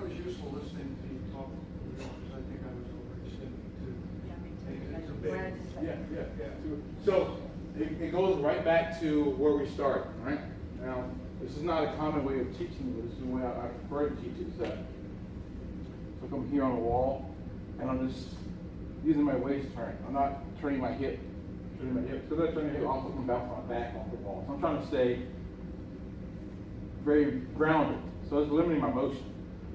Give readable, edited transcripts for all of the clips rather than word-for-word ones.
was useful listening to you talk, because I think I was overextended too. Yeah, me too. It's a That's big, where I just like- Yeah. So it goes right back to where we started, right? Now, this is not a common way of teaching, but this is the way I prefer to teach it. Is that so I come here on the wall, and I'm just using my waist turn. I'm not turning my hip. Because I turn my hip, I also can bounce my back off the wall. So I'm trying to stay very grounded. So it's limiting my motion.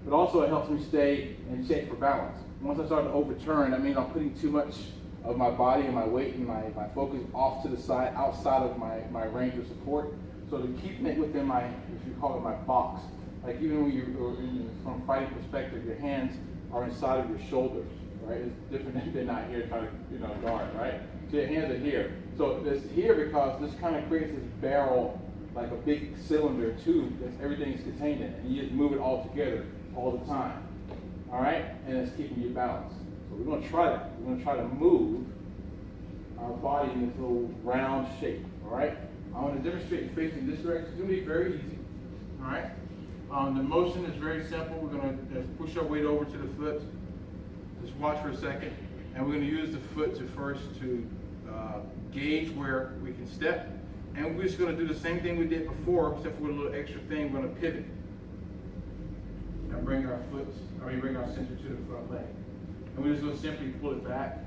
But also it helps me stay in shape for balance. Once I start to overturn, that means I'm putting too much of my body and my weight and my focus off to the side, outside of my range of support. So to keep it within my, if you call it my box, like even when you're from a fighting perspective, your hands are inside of your shoulders, right? It's different if they're not here trying to guard, right? So your hands are here. So it's here because this kind of creates this barrel, like a big cylinder tube that everything is contained in, and you just move it all together all the time. All right? And it's keeping you balanced. So we're going to try that. We're going to try to move our body in this little round shape. All right? I want to demonstrate facing this direction. It's going to be very easy. All right? The motion is very simple. We're going to just push our weight over to the foot. Just watch for a second. And we're going to use the foot to first gauge where we can step. And we're just going to do the same thing we did before, except for a little extra thing. We're going to pivot. And bring our center to the front leg. And we're just going to simply pull it back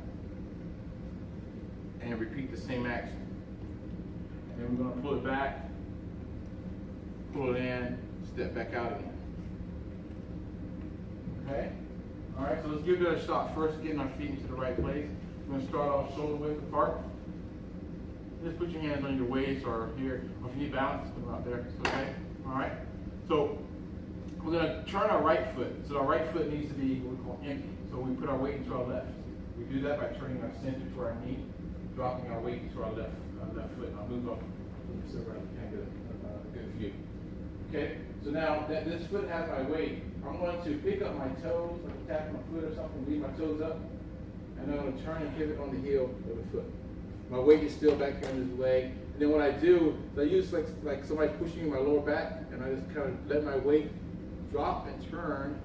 and repeat the same action. And then we're going to pull it back, pull it in, step back out again. Okay? All right, so let's give it a shot. First, getting our feet into the right place. We're going to start off shoulder width apart. Just put your hands on your waist or here. Or if you need balance, put them out there. It's okay? All right? So we're going to turn our right foot. So our right foot needs to be what we call empty. So we put our weight into our left. We do that by turning our center to our knee, dropping our weight into our left foot. I'll move up so I can get a good view. Okay? So now that this foot has my weight, I'm going to pick up my toes, like tap my foot or something, leave my toes up, and I'm going to turn and pivot on the heel of the foot. My weight is still back here on this leg. And then what I do is I use like somebody pushing my lower back, and I just kind of let my weight drop and turn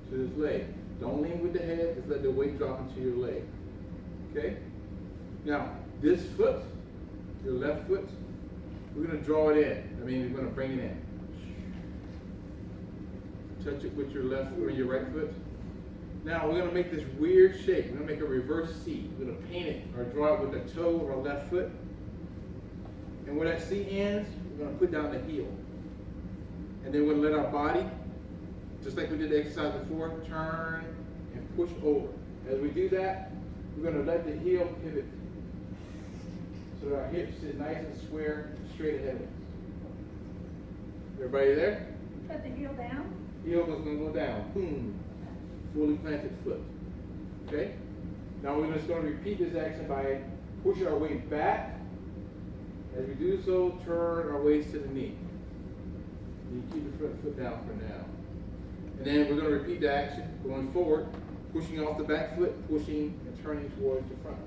to this leg. Don't lean with the head, just let the weight drop into your leg. Okay? Now, this foot, your left foot, we're going to draw it in. I mean, we're going to bring it in. Touch it with your left or your right foot. Now, we're going to make this weird shape. We're going to make a reverse C. We're going to paint it or draw it with the toe of our left foot. And where that C ends, we're going to put down the heel. And then we're going to let our body, just like we did the exercise before, turn and push over. As we do that, we're going to let the heel pivot so that our hips sit nice and square, straight ahead of us. Everybody there? Put the heel down. Heel is going to go down. Boom. Fully planted foot. Okay? Now we're just going to repeat this action by pushing our weight back. As we do so, turn our waist to the knee. You keep the front foot down for now. And then we're going to repeat the action going forward, pushing off the back foot, pushing and turning towards the front.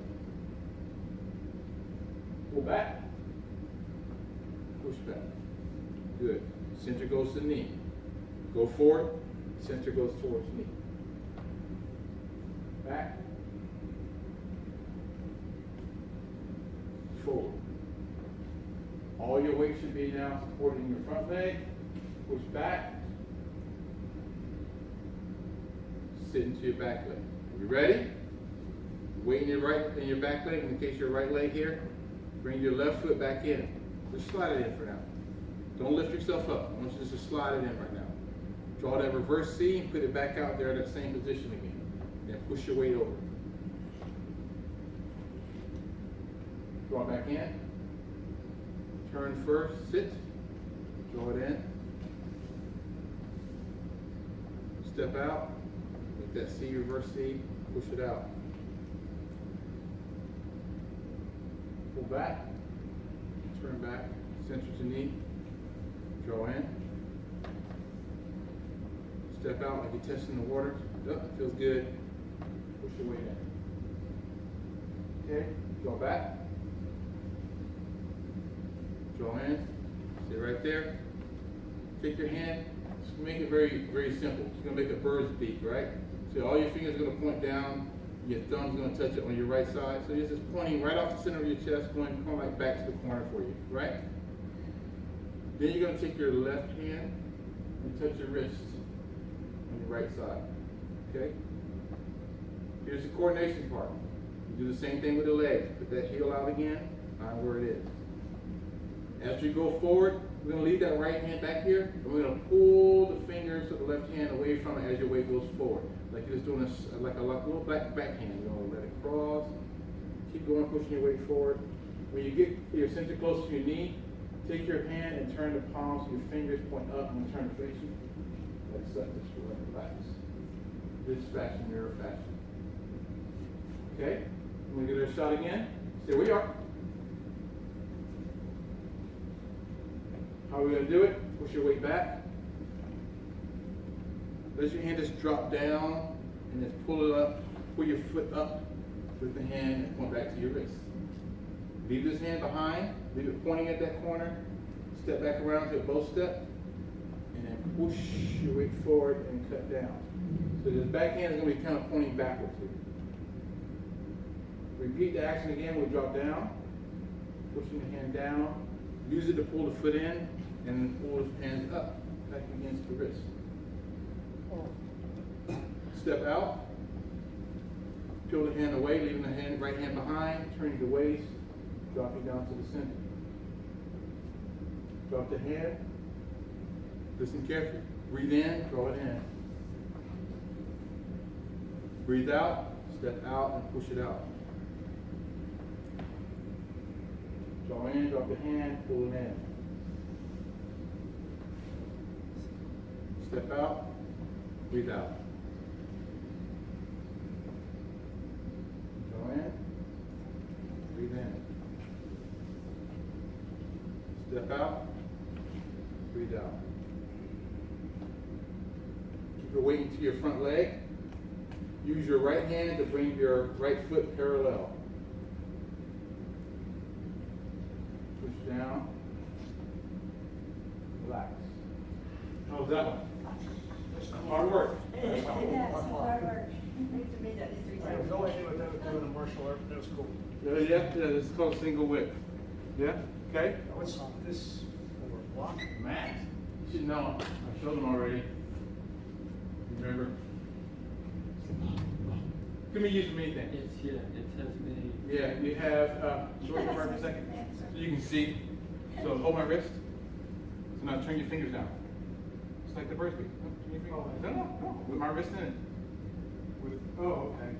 Pull back. Push back. Good. Center goes to the knee. Go forward. Center goes towards knee. Back. Forward. All your weight should be now supporting your front leg. Push back. Sit into your back leg. Are you ready? Weight in your back leg, in the case your right leg here. Bring your left foot back in. Just slide it in for now. Don't lift yourself up. I want you just to slide it in right now. Draw that reverse C and put it back out there in that same position again. Then push your weight over. Draw it back in. Turn first, sit. Draw it in. Step out. Make that C, reverse C, push it out. Pull back. Turn back. Center to knee. Draw in. Step out like you're testing the water. Oh, it feels good. Push your weight in. Okay, draw back. Draw in. Stay right there. Take your hand, Just make it very, very simple. It's gonna make a bird's beak, right? So all your fingers are gonna point down, your thumb's gonna touch it on your right side. So you're just pointing right off the center of your chest, going like back to the corner for you, right? Then you're gonna take your left hand and touch your wrist on your right side, okay? Here's the coordination part. You do the same thing with the leg. Put that heel out again, find where it is. As you go forward, we're going to leave that right hand back here, and we're going to pull the fingers of the left hand away from it as your weight goes forward. Like you're just doing this, like a little backhand. You're going to let it cross. Keep going, pushing your weight forward. When you get your center close to your knee, take your hand and turn the palms of your fingers, point up, and turn to face you. Like such, just relax. This fashion, mirror fashion. Okay? I'm going to give it a shot again. Stay where you are. How are we going to do it? Push your weight back. Let your hand just drop down and just pull it up. Pull your foot up with the hand and point back to your wrist. Leave this hand behind. Leave it pointing at that corner. Step back around to a bow step. And then push your weight forward and cut down. So this back hand is going to be kind of pointing backwards here. Repeat the action again. We'll drop down. Pushing the hand down. Use it to pull the foot in, and then pull the hands up, back against the wrist. Step out, peel the hand away, leaving the right hand behind, turning the waist, drop it down to the center. Drop the hand, listen carefully. Breathe in, draw it in. Breathe out, step out, and push it out. Draw in, drop the hand, pull it in. Step out, breathe out. Draw in, breathe in. Step out, breathe out. Keep your weight into your front leg. Use your right hand to bring your right foot parallel. Push down. Relax. How was that one? Hard work. Yes, hard work. I have no idea what that was doing in martial art, but that was cool. Yeah, this is called single whip. Yeah? Okay? What's this for? Block? Max. You should know. I showed them already. Remember? Give me use of anything. It tells me. Yeah, you have, short your arm for a second. So you can see. So hold my wrist. So now turn your fingers down. It's like the bird's beak. Turn your fingers. No. With my wrist in it. Oh, okay.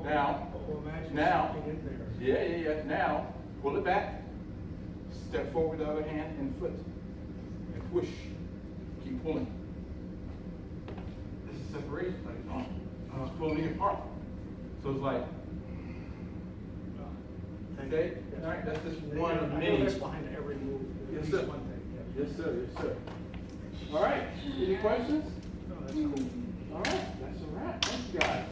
Now. Oh, imagine Now. something in there. Yeah. Now, pull it back. Step forward the other hand and foot. And push. Keep pulling. This is separation. Like, it's pulling it apart. So it's like, okay? All right, that's just one of I know many. that's behind every move. At Yes, least sir. one thing. Yeah. Yes, sir. Yes, sir. All right. Any questions? Oh, that's cool. All right. That's a wrap. Thank you, guys.